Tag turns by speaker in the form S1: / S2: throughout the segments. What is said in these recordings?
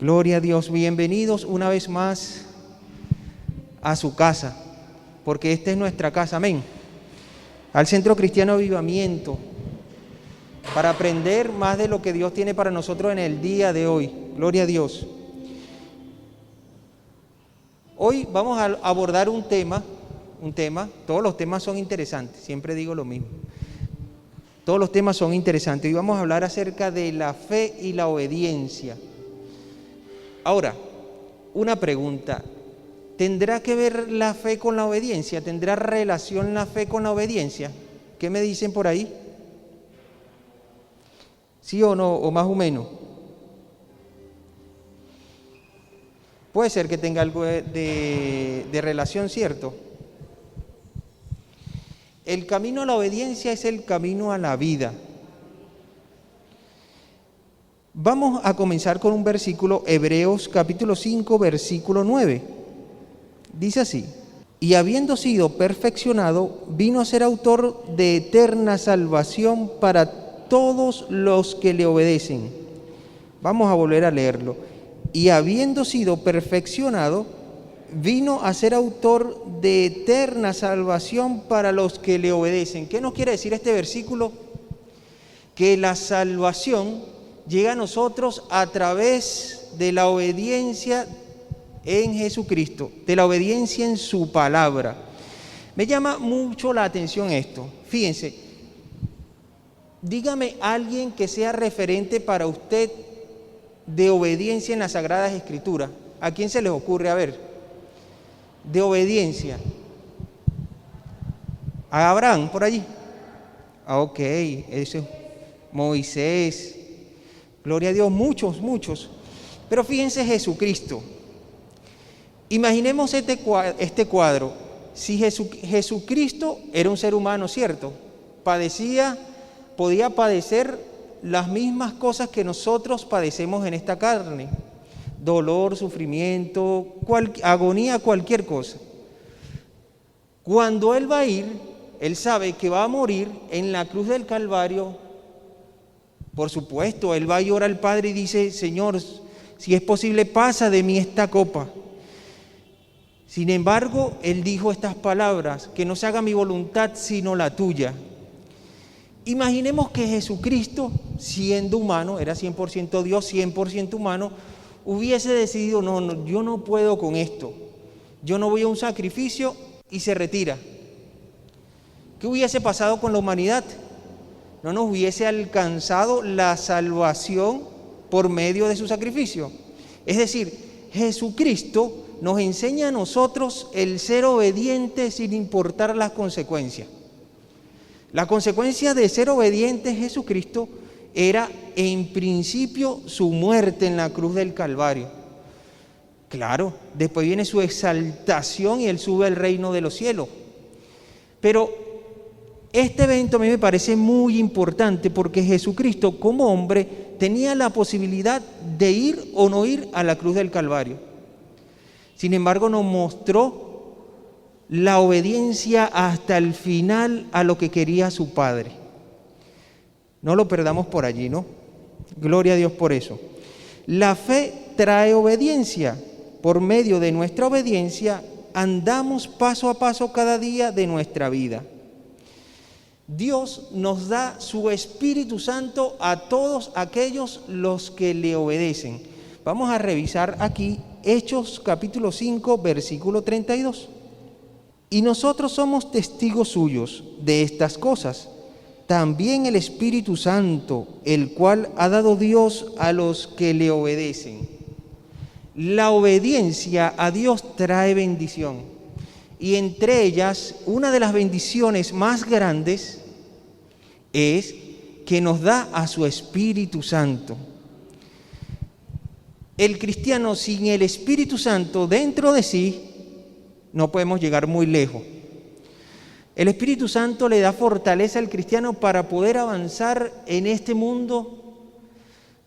S1: Gloria a Dios. Bienvenidos una vez más a su casa, porque esta es nuestra casa, amén. Al Centro Cristiano Avivamiento, para aprender más de lo que Dios tiene para nosotros en el día de hoy. Gloria a Dios. Hoy vamos a abordar un tema, todos los temas son interesantes, siempre digo lo mismo. Todos los temas son interesantes. Hoy vamos a hablar acerca de la fe y la obediencia. Ahora, una pregunta. ¿Tendrá que ver la fe con la obediencia? ¿Tendrá relación la fe con la obediencia? ¿Qué me dicen por ahí? ¿Sí o no? ¿O más o menos? Puede ser que tenga algo de relación, ¿cierto? El camino a la obediencia es el camino a la vida. Vamos a comenzar con un versículo, Hebreos capítulo 5, versículo 9. Dice así: y habiendo sido perfeccionado, vino a ser autor de eterna salvación para todos los que le obedecen. Vamos a volver a leerlo. Y habiendo sido perfeccionado, vino a ser autor de eterna salvación para los que le obedecen. ¿Qué nos quiere decir este versículo? Que la salvación llega a nosotros a través de la obediencia en Jesucristo, de la obediencia en su palabra. Me llama mucho la atención esto. Fíjense, dígame alguien que sea referente para usted de obediencia en las Sagradas Escrituras. ¿A quién se les ocurre? A ver, de obediencia. ¿A Abraham por allí? Ok, eso es Moisés. Gloria a Dios, muchos. Pero fíjense Jesucristo. Imaginemos este cuadro. Si Jesucristo era un ser humano, ¿cierto? Podía padecer las mismas cosas que nosotros padecemos en esta carne. Dolor, sufrimiento, agonía, cualquier cosa. Cuando Él va a ir, Él sabe que va a morir en la cruz del Calvario. Por supuesto, Él va a llorar al Padre y dice: Señor, si es posible, pasa de mí esta copa. Sin embargo, Él dijo estas palabras: que no se haga mi voluntad sino la tuya. Imaginemos que Jesucristo, siendo humano, era 100% Dios, 100% humano, hubiese decidido: no, yo no puedo con esto, yo no voy a un sacrificio, y se retira. ¿Qué hubiese pasado con la humanidad? No nos hubiese alcanzado la salvación por medio de su sacrificio. Es decir, Jesucristo nos enseña a nosotros el ser obediente sin importar las consecuencias. La consecuencia de ser obediente a Jesucristo era en principio su muerte en la cruz del Calvario. Claro, después viene su exaltación y Él sube al reino de los cielos. Pero este evento a mí me parece muy importante porque Jesucristo como hombre tenía la posibilidad de ir o no ir a la cruz del Calvario. Sin embargo, nos mostró la obediencia hasta el final a lo que quería su Padre. No lo perdamos por allí, ¿no? Gloria a Dios por eso. La fe trae obediencia. Por medio de nuestra obediencia andamos paso a paso cada día de nuestra vida. Dios nos da su Espíritu Santo a todos aquellos los que le obedecen. Vamos a revisar aquí Hechos capítulo 5, versículo 32. Y nosotros somos testigos suyos de estas cosas. También el Espíritu Santo, el cual ha dado Dios a los que le obedecen. La obediencia a Dios trae bendición. Y entre ellas, una de las bendiciones más grandes es que nos da a su Espíritu Santo. El cristiano sin el Espíritu Santo dentro de sí no podemos llegar muy lejos. El Espíritu Santo le da fortaleza al cristiano para poder avanzar en este mundo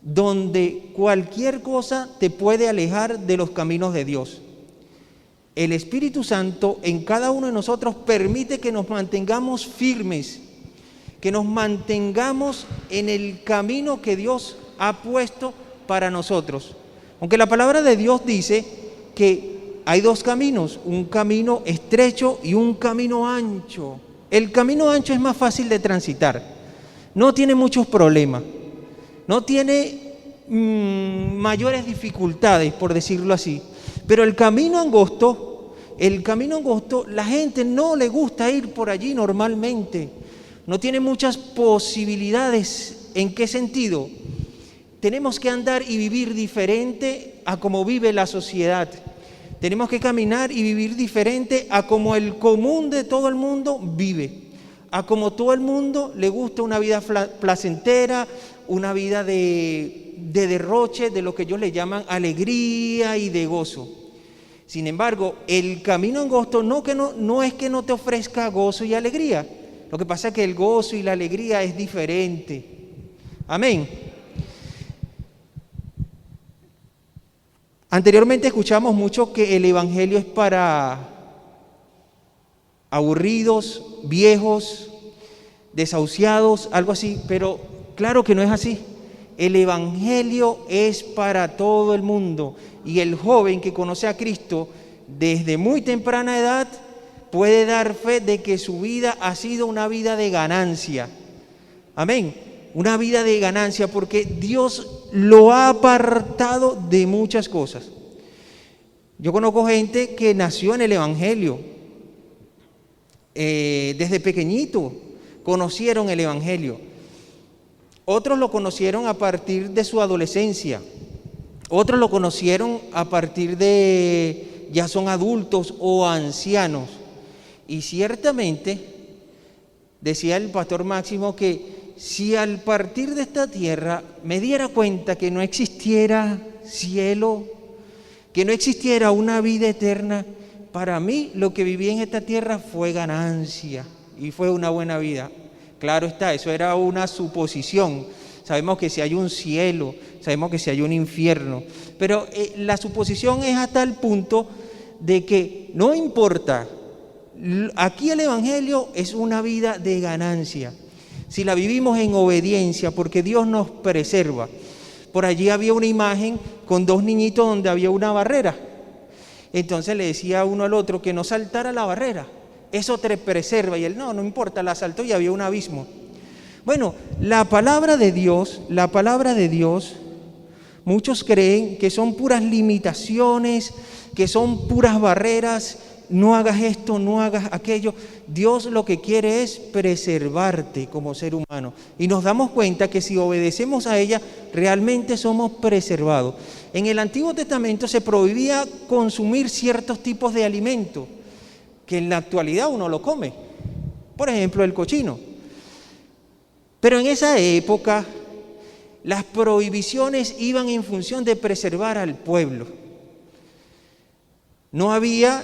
S1: donde cualquier cosa te puede alejar de los caminos de Dios. El Espíritu Santo en cada uno de nosotros permite que nos mantengamos firmes, que nos mantengamos en el camino que Dios ha puesto para nosotros. Aunque la palabra de Dios dice que hay dos caminos, un camino estrecho y un camino ancho. El camino ancho es más fácil de transitar, no tiene muchos problemas, no tiene mayores dificultades, por decirlo así. Pero el camino angosto, la gente no le gusta ir por allí normalmente. No tiene muchas posibilidades. ¿En qué sentido? Tenemos que andar y vivir diferente a como vive la sociedad. Tenemos que caminar y vivir diferente a como el común de todo el mundo vive. A como todo el mundo le gusta una vida placentera, una vida de derroche, de lo que ellos le llaman alegría y de gozo. Sin embargo, el camino angosto no es que no te ofrezca gozo y alegría. Lo que pasa es que el gozo y la alegría es diferente. Amén. Anteriormente escuchamos mucho que el evangelio es para aburridos, viejos, desahuciados, algo así, pero claro que no es así. El evangelio es para todo el mundo, y el joven que conoce a Cristo desde muy temprana edad puede dar fe de que su vida ha sido una vida de ganancia. Amén. Una vida de ganancia, porque Dios lo ha apartado de muchas cosas. Yo conozco gente que nació en el evangelio, desde pequeñito conocieron el evangelio. Otros lo conocieron a partir de su adolescencia, otros lo conocieron a partir de ya son adultos o ancianos. Y ciertamente decía el pastor Máximo que si al partir de esta tierra me diera cuenta que no existiera cielo, que no existiera una vida eterna, para mí lo que viví en esta tierra fue ganancia y fue una buena vida. Claro está, eso era una suposición. Sabemos que si hay un cielo, sabemos que si hay un infierno, pero la suposición es hasta el punto de que no importa. Aquí el evangelio es una vida de ganancia. Si la vivimos en obediencia, porque Dios nos preserva. Por allí había una imagen con dos niñitos donde había una barrera. Entonces le decía uno al otro que no saltara la barrera. Eso te preserva. Y él, no importa, la saltó y había un abismo. Bueno, la palabra de Dios, muchos creen que son puras limitaciones, que son puras barreras. No hagas esto, no hagas aquello. Dios lo que quiere es preservarte como ser humano. Y nos damos cuenta que si obedecemos a ella, realmente somos preservados. En el Antiguo Testamento se prohibía consumir ciertos tipos de alimentos, que en la actualidad uno lo come. Por ejemplo, el cochino. Pero en esa época, las prohibiciones iban en función de preservar al pueblo. No había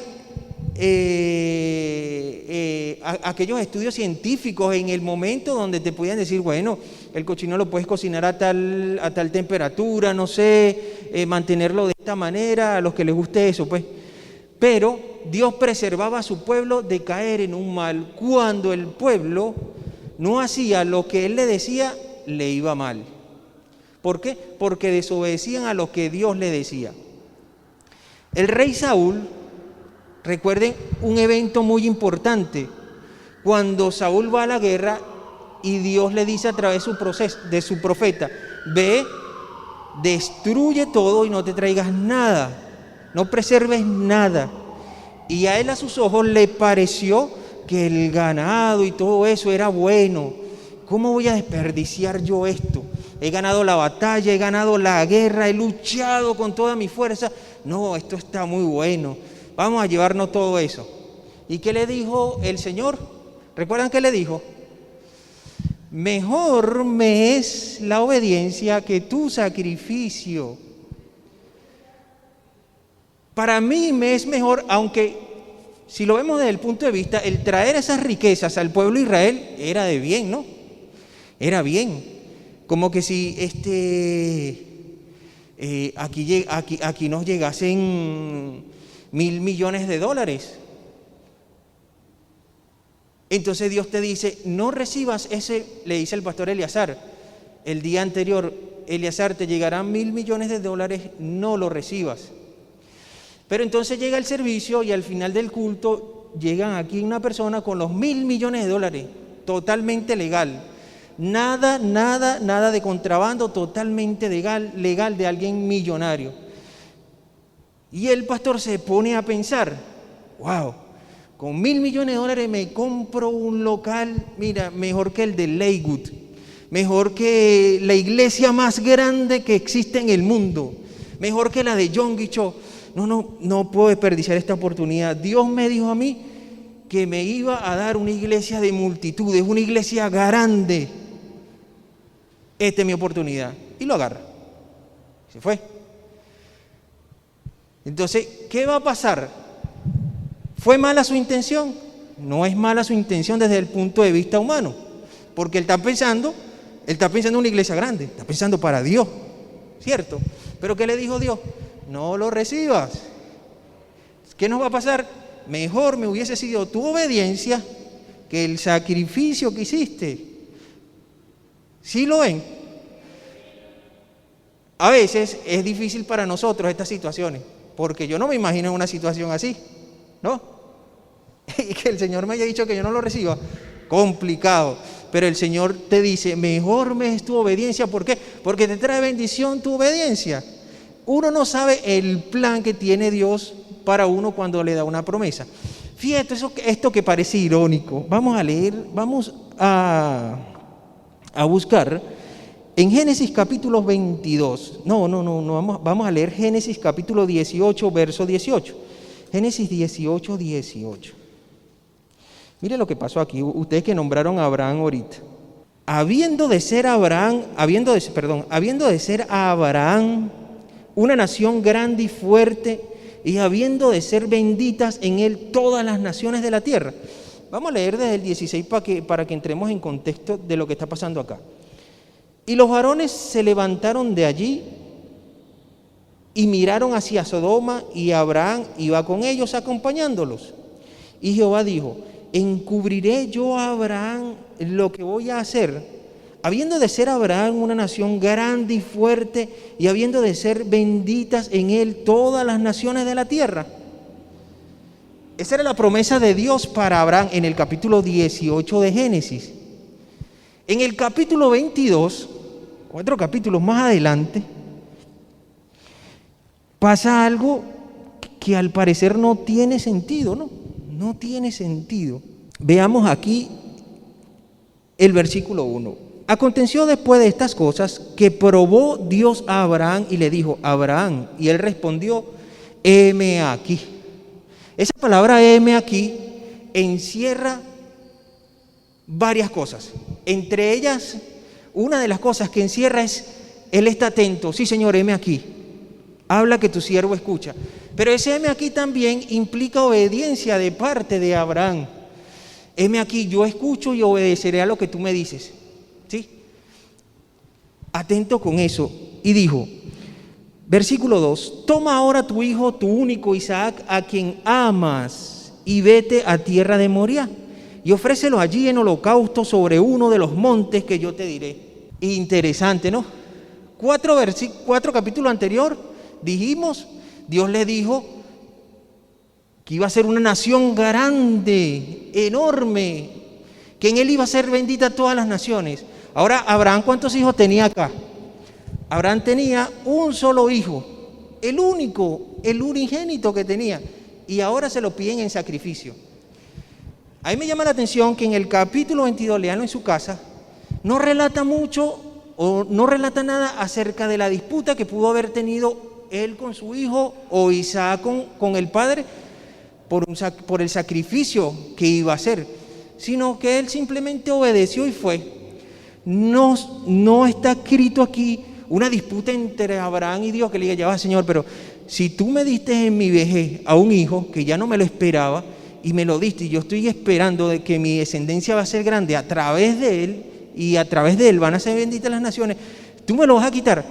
S1: aquellos estudios científicos en el momento donde te podían decir, bueno, el cochino lo puedes cocinar a tal temperatura, no sé, mantenerlo de esta manera, a los que les guste eso, pues. Pero Dios preservaba a su pueblo de caer en un mal. Cuando el pueblo no hacía lo que Él le decía, le iba mal. ¿Por qué? Porque desobedecían a lo que Dios le decía. El rey Saúl, recuerden un evento muy importante, cuando Saúl va a la guerra y Dios le dice a través de su profeta, ve, destruye todo y no te traigas nada, no preserves nada. Y a él, a sus ojos, le pareció que el ganado y todo eso era bueno. ¿Cómo voy a desperdiciar yo esto? He ganado la batalla, he ganado la guerra, he luchado con toda mi fuerza. No, esto está muy bueno. Vamos a llevarnos todo eso. ¿Y qué le dijo el Señor? ¿Recuerdan qué le dijo? Mejor me es la obediencia que tu sacrificio. Para mí me es mejor, aunque si lo vemos desde el punto de vista, el traer esas riquezas al pueblo de Israel era de bien, ¿no? Era bien. Como que si aquí nos llegasen $1,000 millones. Entonces Dios te dice, no recibas ese, le dice el pastor Eleazar el día anterior, Eleazar, te llegarán $1.000 millones, no lo recibas. Pero entonces llega el servicio y al final del culto llegan aquí una persona con los $1.000 millones, totalmente legal. Nada de contrabando, totalmente legal de alguien millonario. Y el pastor se pone a pensar, wow, con $1.000 millones me compro un local, mira, mejor que el de Lakewood, mejor que la iglesia más grande que existe en el mundo, mejor que la de Yonggi Cho. No puedo desperdiciar esta oportunidad. Dios me dijo a mí que me iba a dar una iglesia de multitudes, una iglesia grande. Esta es mi oportunidad. Y lo agarra. Se fue. Entonces, ¿qué va a pasar? ¿Fue mala su intención? No es mala su intención desde el punto de vista humano, porque él está pensando en una iglesia grande, está pensando para Dios, ¿cierto? Pero ¿qué le dijo Dios? No lo recibas. ¿Qué nos va a pasar? Mejor me hubiese sido tu obediencia que el sacrificio que hiciste. ¿Sí lo ven? A veces es difícil para nosotros estas situaciones, porque yo no me imagino en una situación así, ¿no? Y que el Señor me haya dicho que yo no lo reciba, complicado. Pero el Señor te dice, mejor me es tu obediencia. ¿Por qué? Porque te trae bendición tu obediencia. Uno no sabe el plan que tiene Dios para uno cuando le da una promesa. Fíjate, esto que parece irónico. Vamos a leer, vamos a buscar en Génesis capítulo 22. Vamos a leer Génesis capítulo 18, verso 18. Génesis 18, 18. Mire lo que pasó aquí, ustedes que nombraron a Abraham ahorita. Habiendo de ser Abraham una nación grande y fuerte, y habiendo de ser benditas en él todas las naciones de la tierra. Vamos a leer desde el 16 para que entremos en contexto de lo que está pasando acá. Y los varones se levantaron de allí y miraron hacia Sodoma, y Abraham iba con ellos acompañándolos. Y Jehová dijo, ¿encubriré yo a Abraham lo que voy a hacer? Habiendo de ser Abraham una nación grande y fuerte, y habiendo de ser benditas en él todas las naciones de la tierra. Esa era la promesa de Dios para Abraham en el capítulo 18 de Génesis. En el capítulo 22, 4 capítulos más adelante, pasa algo que al parecer no tiene sentido, no tiene sentido. Veamos aquí el versículo 1. Aconteció después de estas cosas que probó Dios a Abraham y le dijo, Abraham, y él respondió, heme aquí. Esa palabra heme aquí encierra varias cosas. Entre ellas, una de las cosas que encierra es, él está atento, sí Señor, heme aquí. Habla que tu siervo escucha. Pero ese heme aquí también implica obediencia de parte de Abraham. Heme aquí, yo escucho y obedeceré a lo que tú me dices. ¿Sí? Atento con eso. Y dijo, versículo 2, toma ahora tu hijo, tu único Isaac, a quien amas, y vete a tierra de Moriah, y ofrécelo allí en holocausto sobre uno de los montes que yo te diré. Interesante, ¿no? 4 capítulos anterior dijimos, Dios le dijo que iba a ser una nación grande, enorme, que en él iba a ser bendita todas las naciones. Ahora, Abraham, ¿cuántos hijos tenía acá? Abraham tenía un solo hijo, el único, el unigénito que tenía, y ahora se lo piden en sacrificio. A mí me llama la atención que en el capítulo 22, leanlo en su casa, no relata mucho o no relata nada acerca de la disputa que pudo haber tenido él con su hijo o Isaac con el padre por el sacrificio que iba a hacer, sino que él simplemente obedeció y fue. No está escrito aquí una disputa entre Abraham y Dios que le diga, ya va Señor, pero si tú me diste en mi vejez a un hijo que ya no me lo esperaba y me lo diste y yo estoy esperando de que mi descendencia va a ser grande a través de él y a través de él van a ser benditas las naciones, tú me lo vas a quitar.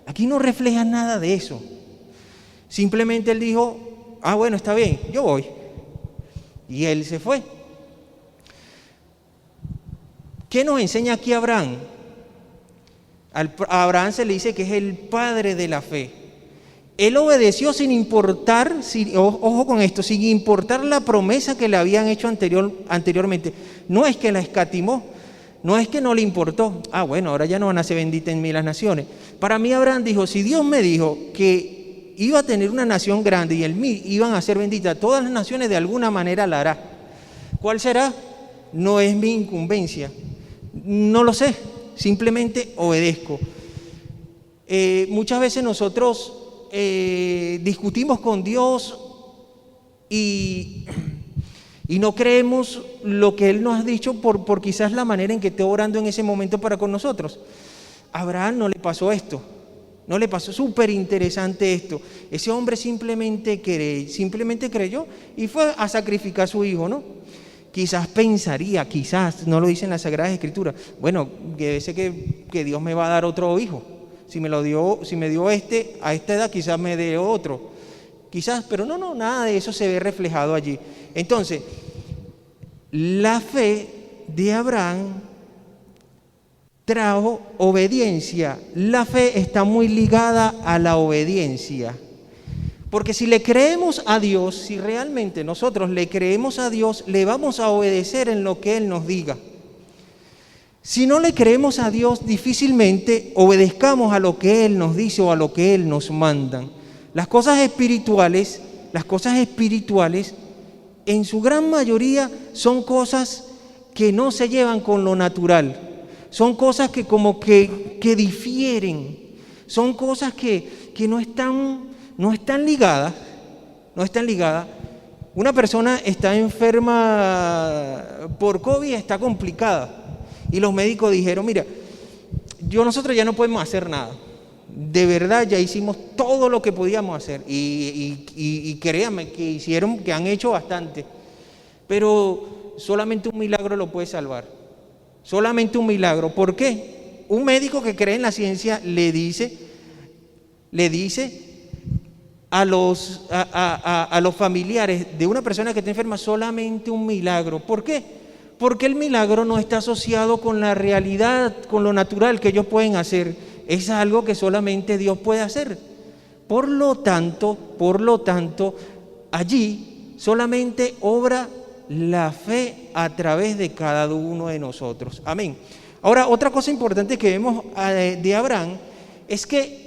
S1: Aquí no refleja nada de eso. Simplemente él dijo, bueno, está bien, yo voy. Y él se fue. ¿Qué nos enseña aquí Abraham? A Abraham se le dice que es el padre de la fe. Él obedeció sin importar, ojo con esto, sin importar la promesa que le habían hecho anteriormente. No es que la escatimó, no es que no le importó. Bueno, ahora ya no van a ser benditas en mí las naciones. Para mí Abraham dijo, si Dios me dijo que iba a tener una nación grande y en mí iban a ser benditas todas las naciones, de alguna manera la hará. ¿Cuál será? No es mi incumbencia. No lo sé, simplemente obedezco. Muchas veces nosotros discutimos con Dios y no creemos lo que Él nos ha dicho por quizás la manera en que esté orando en ese momento para con nosotros. A Abraham no le pasó esto, no le pasó, súper interesante esto. Ese hombre simplemente creyó y fue a sacrificar a su hijo, ¿no? Quizás pensaría, quizás, no lo dice en las Sagradas Escrituras, bueno, que sé que Dios me va a dar otro hijo. Si me dio a esta edad, quizás me dé otro. Quizás, pero no, nada de eso se ve reflejado allí. Entonces, la fe de Abraham trajo obediencia. La fe está muy ligada a la obediencia. Porque si le creemos a Dios, si realmente nosotros le creemos a Dios, le vamos a obedecer en lo que Él nos diga. Si no le creemos a Dios, difícilmente obedezcamos a lo que Él nos dice o a lo que Él nos manda. Las cosas espirituales, en su gran mayoría son cosas que no se llevan con lo natural. Son cosas que como que difieren. Son cosas que no están ligadas. Una persona está enferma por COVID, está complicada. Y los médicos dijeron, mira, nosotros ya no podemos hacer nada. De verdad ya hicimos todo lo que podíamos hacer. Y créanme que han hecho bastante. Pero solamente un milagro lo puede salvar. Solamente un milagro. ¿Por qué? Un médico que cree en la ciencia le dice a los familiares de una persona que está enferma solamente un milagro. ¿Por qué? Porque el milagro no está asociado con la realidad, con lo natural que ellos pueden hacer. Es algo que solamente Dios puede hacer. Por lo tanto, allí solamente obra la fe a través de cada uno de nosotros. Amén. Ahora, otra cosa importante que vemos de Abraham es que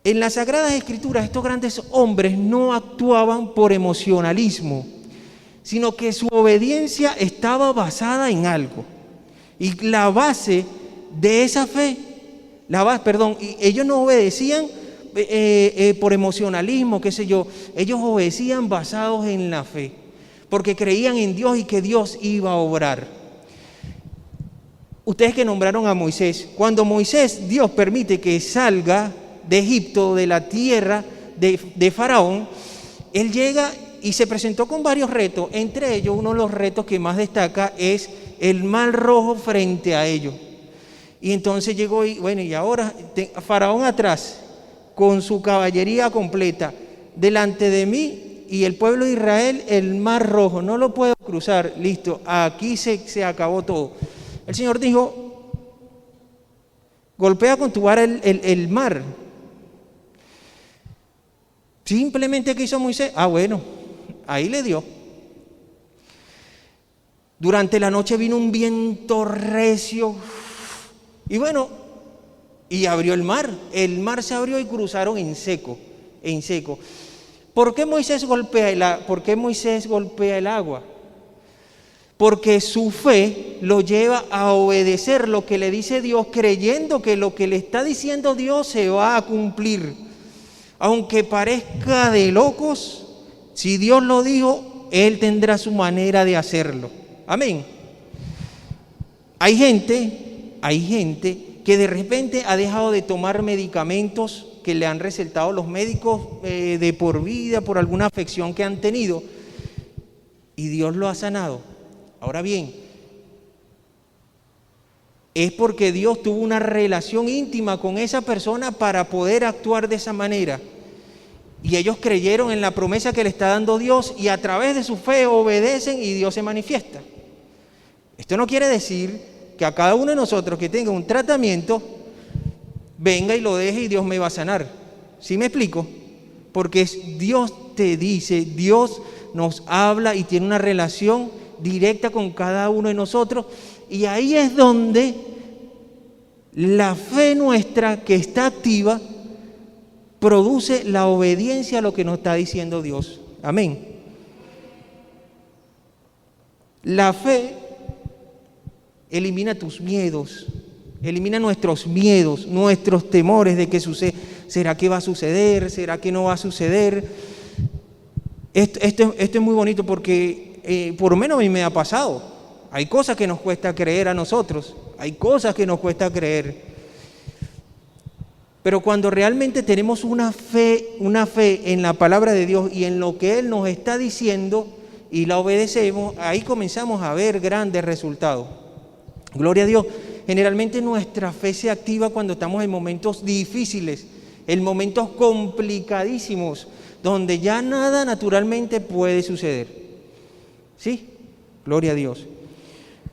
S1: en las Sagradas Escrituras estos grandes hombres no actuaban por emocionalismo, sino que su obediencia estaba basada en algo. Y la base de esa fe, ellos no obedecían por emocionalismo, qué sé yo, ellos obedecían basados en la fe, porque creían en Dios y que Dios iba a obrar. Ustedes que nombraron a Moisés, cuando Dios permite que salga de Egipto, de la tierra de Faraón, él llega y se presentó con varios retos. Entre ellos, uno de los retos que más destaca es el mar rojo frente a ellos. Y entonces llegó y ahora Faraón atrás, con su caballería completa, delante de mí y el pueblo de Israel, el mar rojo, no lo puedo cruzar, listo, aquí se acabó todo. El Señor dijo, golpea con tu vara el mar. Simplemente, ¿qué hizo Moisés? Bueno, ahí le dio. Durante la noche vino un viento recio y abrió el mar. El mar se abrió y cruzaron en seco. ¿Por qué Moisés golpea el agua? Porque su fe lo lleva a obedecer lo que le dice Dios, creyendo que lo que le está diciendo Dios se va a cumplir. Aunque parezca de locos, si Dios lo dijo, Él tendrá su manera de hacerlo. Amén. Hay gente que de repente ha dejado de tomar medicamentos que le han recetado los médicos de por vida, por alguna afección que han tenido, y Dios lo ha sanado. Ahora bien, es porque Dios tuvo una relación íntima con esa persona para poder actuar de esa manera. Y ellos creyeron en la promesa que le está dando Dios y a través de su fe obedecen y Dios se manifiesta. Esto no quiere decir que a cada uno de nosotros que tenga un tratamiento venga y lo deje y Dios me va a sanar. ¿Sí me explico? Porque Dios te dice, Dios nos habla y tiene una relación directa con cada uno de nosotros, y ahí es donde la fe nuestra que está activa produce la obediencia a lo que nos está diciendo Dios. Amén. La fe elimina tus miedos, elimina nuestros miedos, nuestros temores de que sucede. ¿Será que va a suceder? ¿Será que no va a suceder? Esto es muy bonito porque por lo menos a mí me ha pasado. Hay cosas que nos cuesta creer a nosotros, hay cosas que nos cuesta creer. Pero cuando realmente tenemos una fe en la palabra de Dios y en lo que Él nos está diciendo y la obedecemos, ahí comenzamos a ver grandes resultados. Gloria a Dios. Generalmente nuestra fe se activa cuando estamos en momentos difíciles, en momentos complicadísimos, donde ya nada naturalmente puede suceder. ¿Sí? Gloria a Dios.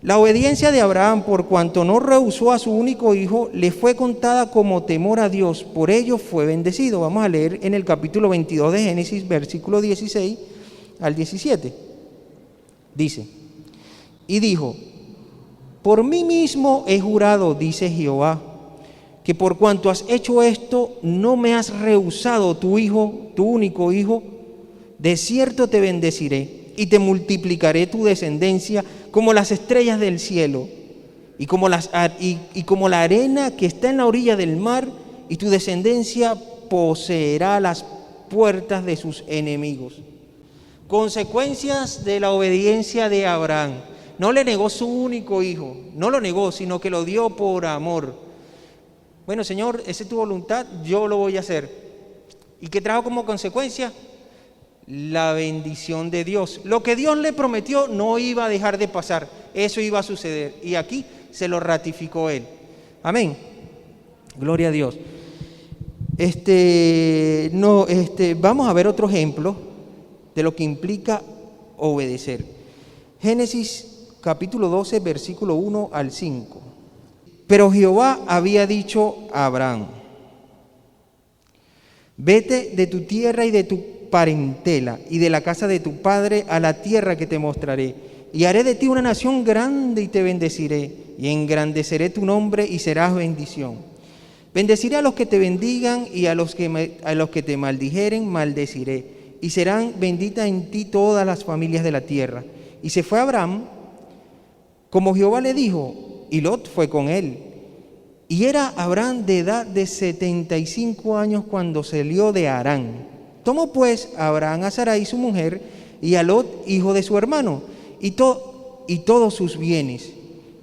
S1: La obediencia de Abraham, por cuanto no rehusó a su único hijo, le fue contada como temor a Dios, por ello fue bendecido. Vamos a leer en el capítulo 22 de Génesis, versículo 16 al 17. Dice, y dijo, por mí mismo he jurado, dice Jehová, que por cuanto has hecho esto, no me has rehusado tu hijo, tu único hijo, de cierto te bendeciré y te multiplicaré tu descendencia como las estrellas del cielo y como la arena que está en la orilla del mar, y tu descendencia poseerá las puertas de sus enemigos. Consecuencias de la obediencia de Abraham. No le negó su único hijo, no lo negó, sino que lo dio por amor. Bueno, Señor, esa es tu voluntad, yo lo voy a hacer. ¿Y qué trajo como consecuencia? La bendición de Dios. Lo que Dios le prometió no iba a dejar de pasar, eso iba a suceder. Y aquí se lo ratificó Él. Amén. Gloria a Dios. Vamos a ver otro ejemplo de lo que implica obedecer. Génesis capítulo 12, versículo 1 al 5. Pero Jehová había dicho a Abraham, vete de tu tierra y de tu parentela y de la casa de tu padre a la tierra que te mostraré, y haré de ti una nación grande y te bendeciré, y engrandeceré tu nombre y serás bendición. Bendeciré a los que te bendigan, y a los que te maldijeren maldeciré, y serán benditas en ti todas las familias de la tierra. Y se fue Abraham como Jehová le dijo, y Lot fue con él. Y era Abraham de edad de 75 años cuando salió de Harán. Tomó pues Abraham a Sarai su mujer, y a Lot hijo de su hermano, y todos sus bienes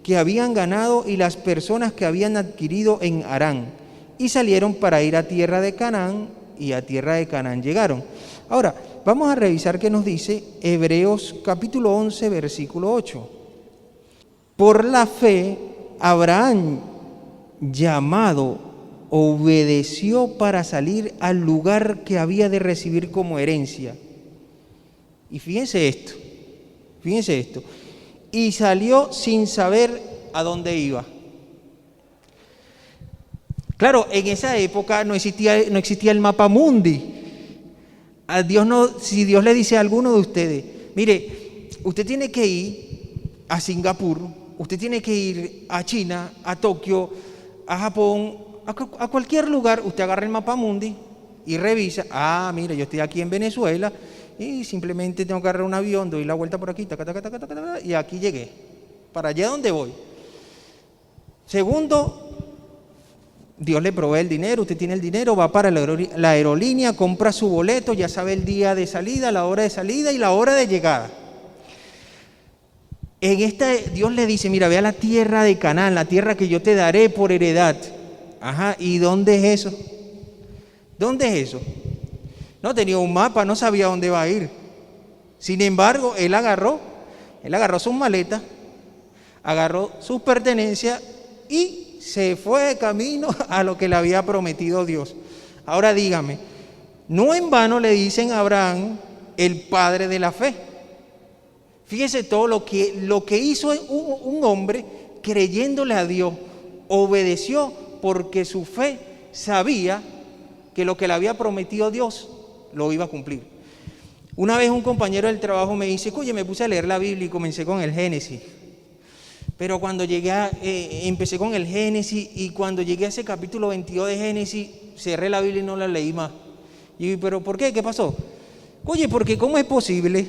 S1: que habían ganado y las personas que habían adquirido en Harán, y salieron para ir a tierra de Canaán, y a tierra de Canaán llegaron. Ahora, vamos a revisar qué nos dice Hebreos capítulo 11, versículo 8. Por la fe, Abraham, llamado, obedeció para salir al lugar que había de recibir como herencia. Y fíjense esto. Y salió sin saber a dónde iba. Claro, en esa época no existía el mapa mundi. A Dios no, si Dios le dice a alguno de ustedes, mire, usted tiene que ir a Singapur, usted tiene que ir a China, a Tokio, a Japón, a cualquier lugar, usted agarra el mapa mundi y revisa, mire, yo estoy aquí en Venezuela y simplemente tengo que agarrar un avión, doy la vuelta por aquí, y aquí llegué, para allá donde voy. Segundo, Dios le provee el dinero, usted tiene el dinero, va para la aerolínea, compra su boleto, ya sabe el día de salida, la hora de salida y la hora de llegada. Dios le dice, mira, ve a la tierra de Canaán, la tierra que yo te daré por heredad. Ajá, ¿y dónde es eso? ¿Dónde es eso? No tenía un mapa, no sabía dónde va a ir. Sin embargo, él agarró sus maletas, agarró sus pertenencias y se fue de camino a lo que le había prometido Dios. Ahora dígame, no en vano le dicen a Abraham el padre de la fe. Fíjese todo lo que hizo un hombre creyéndole a Dios, obedeció porque su fe sabía que lo que le había prometido Dios lo iba a cumplir. Una vez un compañero del trabajo me dice, oye, me puse a leer la Biblia y comencé con el Génesis. Pero cuando empecé con el Génesis, y cuando llegué a ese capítulo 22 de Génesis, cerré la Biblia y no la leí más. Y yo, ¿pero por qué? ¿Qué pasó? Oye, porque ¿cómo es posible?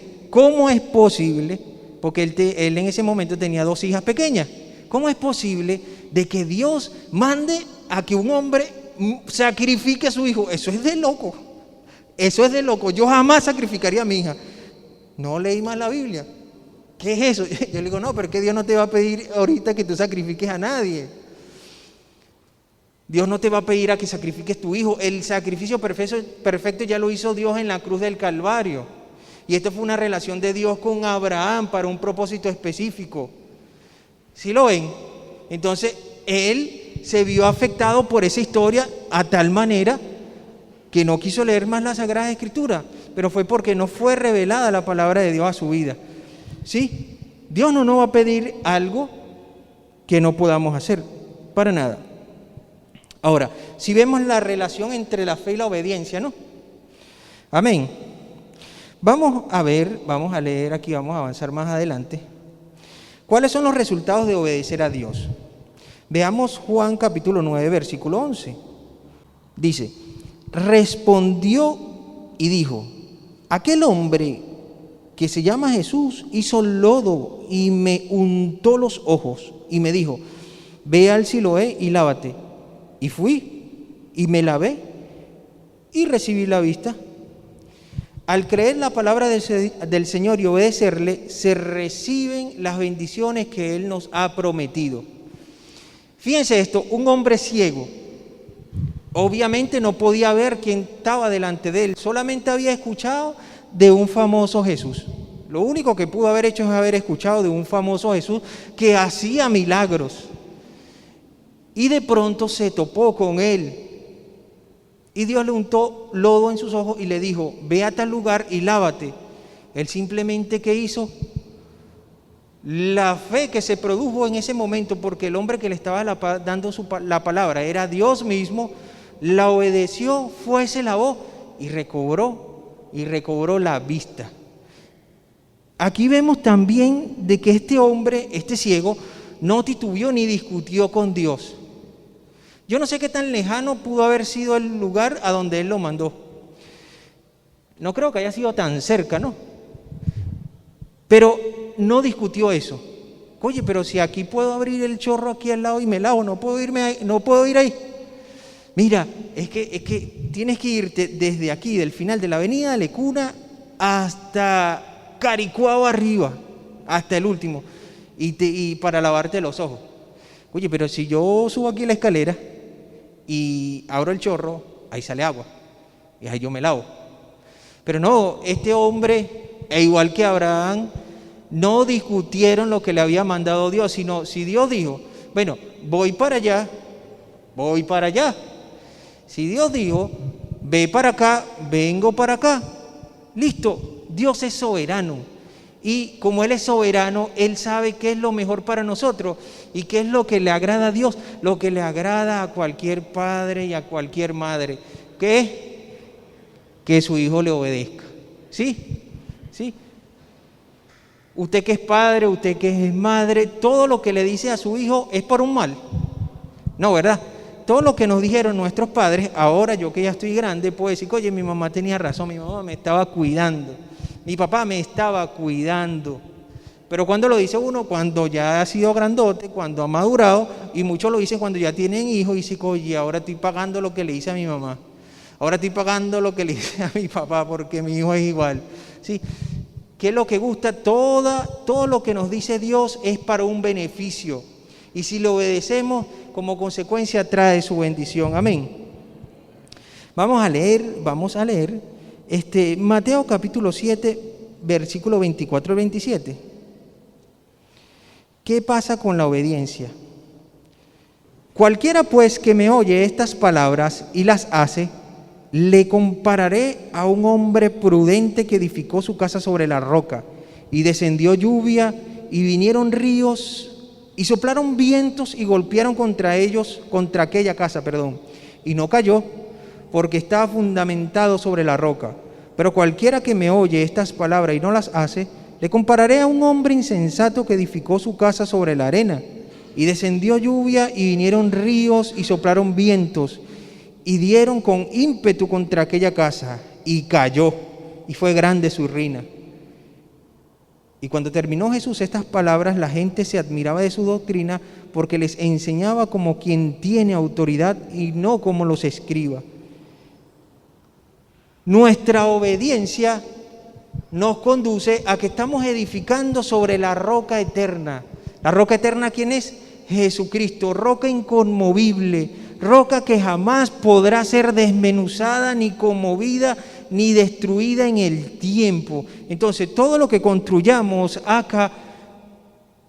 S1: Porque él en ese momento tenía 2 hijas pequeñas. ¿Cómo es posible de que Dios mande a que un hombre sacrifique a su hijo? Eso es de loco. Yo jamás sacrificaría a mi hija. No leí más la Biblia. ¿Qué es eso? Yo le digo, no, pero es que Dios no te va a pedir ahorita que tú sacrifiques a nadie. Dios no te va a pedir a que sacrifiques tu hijo. El sacrificio perfecto ya lo hizo Dios en la cruz del Calvario. Y esto fue una relación de Dios con Abraham para un propósito específico. ¿Sí lo ven? Entonces, él se vio afectado por esa historia a tal manera que no quiso leer más la Sagrada Escritura, pero fue porque no fue revelada la palabra de Dios a su vida. ¿Sí? Dios no nos va a pedir algo que no podamos hacer, para nada. Ahora, si vemos la relación entre la fe y la obediencia, ¿no? Amén. Vamos a leer aquí, vamos a avanzar más adelante. ¿Cuáles son los resultados de obedecer a Dios? Veamos Juan capítulo 9, versículo 11. Dice, respondió y dijo, aquel hombre que se llama Jesús hizo lodo y me untó los ojos y me dijo, ve al Siloé y lávate. Y fui y me lavé y recibí la vista. Al creer la palabra del Señor y obedecerle, se reciben las bendiciones que Él nos ha prometido. Fíjense esto, un hombre ciego, obviamente no podía ver quién estaba delante de él, solamente había escuchado de un famoso Jesús. Lo único que pudo haber hecho es haber escuchado de un famoso Jesús que hacía milagros. Y de pronto se topó con él. Y Dios le untó lodo en sus ojos y le dijo, ve a tal lugar y lávate. Él simplemente, ¿qué hizo? La fe que se produjo en ese momento, porque el hombre que le estaba dando la palabra era Dios mismo, la obedeció, fue, se lavó y recobró la vista. Aquí vemos también de que este hombre, este ciego, no titubeó ni discutió con Dios. Yo no sé qué tan lejano pudo haber sido el lugar a donde Él lo mandó. No creo que haya sido tan cerca, ¿no? Pero no discutió eso. Oye, pero si aquí puedo abrir el chorro aquí al lado y me lavo, no puedo ir ahí. Mira, es que tienes que irte desde aquí, del final de la avenida Lecuna hasta Caricuao arriba, hasta el último, y para lavarte los ojos. Oye, pero si yo subo aquí la escalera y abro el chorro, ahí sale agua, y ahí yo me lavo. Pero no, este hombre, igual que Abraham, no discutieron lo que le había mandado Dios, sino si Dios dijo, bueno, voy para allá. Si Dios dijo, ve para acá, vengo para acá. Listo, Dios es soberano. Y como Él es soberano, Él sabe qué es lo mejor para nosotros y qué es lo que le agrada a Dios, lo que le agrada a cualquier padre y a cualquier madre. ¿Qué es? Que su hijo le obedezca. ¿Sí? ¿Sí? Usted que es padre, usted que es madre, todo lo que le dice a su hijo es por un mal. No, ¿verdad? Todo lo que nos dijeron nuestros padres, ahora yo que ya estoy grande, puedo decir, oye, mi mamá tenía razón, mi mamá me estaba cuidando, mi papá me estaba cuidando. Pero cuando lo dice uno, cuando ya ha sido grandote, cuando ha madurado, y muchos lo dicen cuando ya tienen hijos, y dicen, oye, ahora estoy pagando lo que le hice a mi mamá, ahora estoy pagando lo que le hice a mi papá, porque mi hijo es igual. ¿Sí? ¿Qué es lo que gusta? Todo lo que nos dice Dios es para un beneficio. Y si lo obedecemos, como consecuencia trae su bendición. Amén. Vamos a leer Mateo capítulo 7, versículo 24 al 27. ¿Qué pasa con la obediencia? Cualquiera pues que me oye estas palabras y las hace, le compararé a un hombre prudente que edificó su casa sobre la roca, y descendió lluvia, y vinieron ríos, y soplaron vientos, y golpearon contra aquella casa, y no cayó, porque estaba fundamentado sobre la roca. Pero cualquiera que me oye estas palabras y no las hace, le compararé a un hombre insensato que edificó su casa sobre la arena. Y descendió lluvia y vinieron ríos y soplaron vientos y dieron con ímpetu contra aquella casa y cayó, y fue grande su ruina. Y cuando terminó Jesús estas palabras, la gente se admiraba de su doctrina, porque les enseñaba como quien tiene autoridad y no como los escribas. Nuestra obediencia nos conduce a que estamos edificando sobre la roca eterna. ¿La roca eterna quién es? Jesucristo, roca inconmovible, roca que jamás podrá ser desmenuzada, ni conmovida, ni destruida en el tiempo. Entonces, todo lo que construyamos acá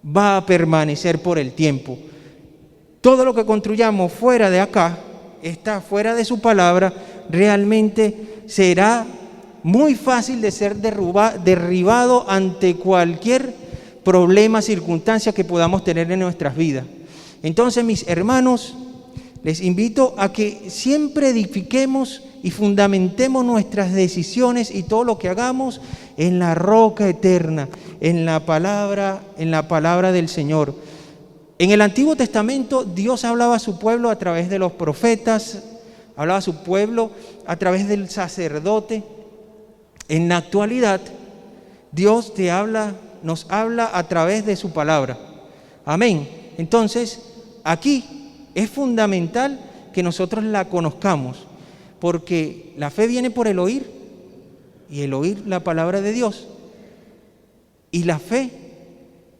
S1: va a permanecer por el tiempo. Todo lo que construyamos fuera de acá, está fuera de su palabra, realmente será muy fácil de ser derribado ante cualquier problema, circunstancia que podamos tener en nuestras vidas. Entonces, mis hermanos, les invito a que siempre edifiquemos y fundamentemos nuestras decisiones y todo lo que hagamos en la roca eterna, en la palabra del Señor. En el Antiguo Testamento, Dios hablaba a su pueblo a través de los profetas, hablaba a su pueblo a través del sacerdote. En la actualidad, Dios nos habla a través de su palabra. Amén. Entonces, aquí es fundamental que nosotros la conozcamos, porque la fe viene por el oír, y el oír la palabra de Dios. Y la fe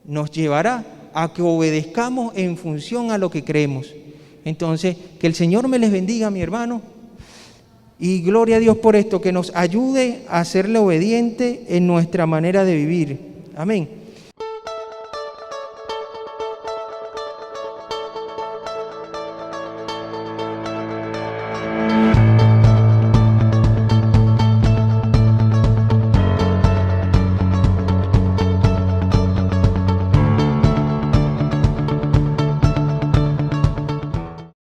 S1: nos llevará a que obedezcamos en función a lo que creemos. Entonces, que el Señor me les bendiga, mi hermano, y gloria a Dios por esto, que nos ayude a serle obediente en nuestra manera de vivir. Amén.